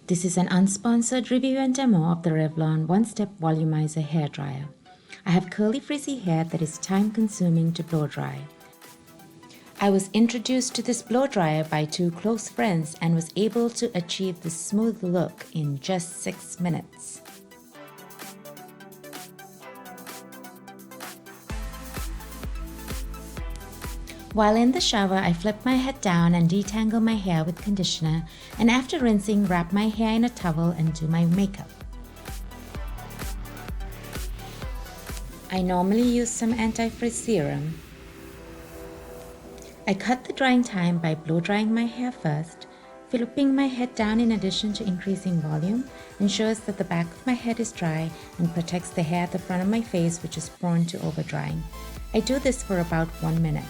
This is an unsponsored review and demo of the Revlon One Step Volumizer hairdryer. I have curly frizzy hair that is time consuming to blow dry. I was introduced to this blow dryer by two close friends and was able to achieve this smooth look in just 6 minutes. While in the shower, I flip my head down and detangle my hair with conditioner, and after rinsing, wrap my hair in a towel and do my makeup. I normally use some anti-frizz serum. I cut the drying time by blow drying my hair first. Flipping my head down in addition to increasing volume ensures that the back of my head is dry and protects the hair at the front of my face, which is prone to over drying. I do this for about 1 minute.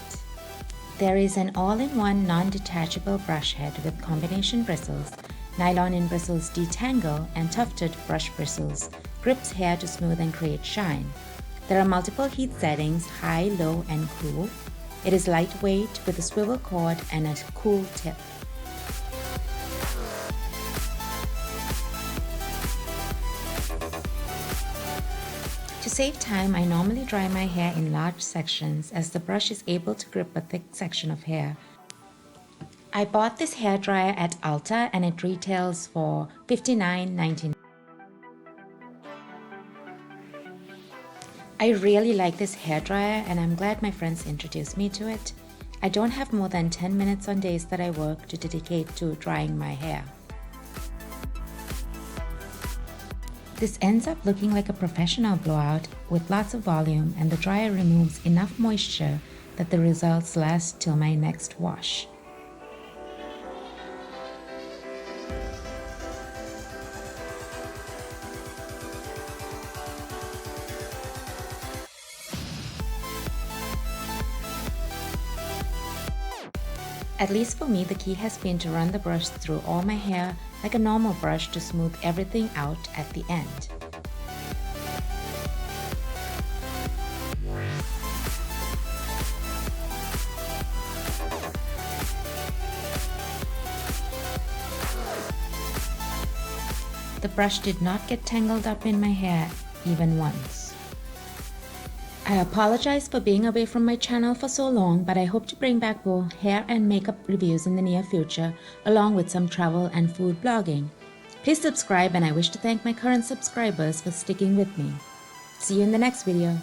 There is an all-in-one non-detachable brush head with combination bristles. Nylon in bristles detangle, and tufted brush bristles grips hair to smooth and create shine. There are multiple heat settings, high, low, and cool. It is lightweight with a swivel cord and a cool tip. To save time, I normally dry my hair in large sections as the brush is able to grip a thick section of hair. I bought this hairdryer at Ulta and it retails for $59.99. I really like this hairdryer and I'm glad my friends introduced me to it. I don't have more than 10 minutes on days that I work to dedicate to drying my hair. This ends up looking like a professional blowout with lots of volume, and the dryer removes enough moisture that the results last till my next wash. At least for me, the key has been to run the brush through all my hair like a normal brush to smooth everything out at the end. The brush did not get tangled up in my hair even once. I apologize for being away from my channel for so long, but I hope to bring back both hair and makeup reviews in the near future, along with some travel and food blogging. Please subscribe, and I wish to thank my current subscribers for sticking with me. See you in the next video.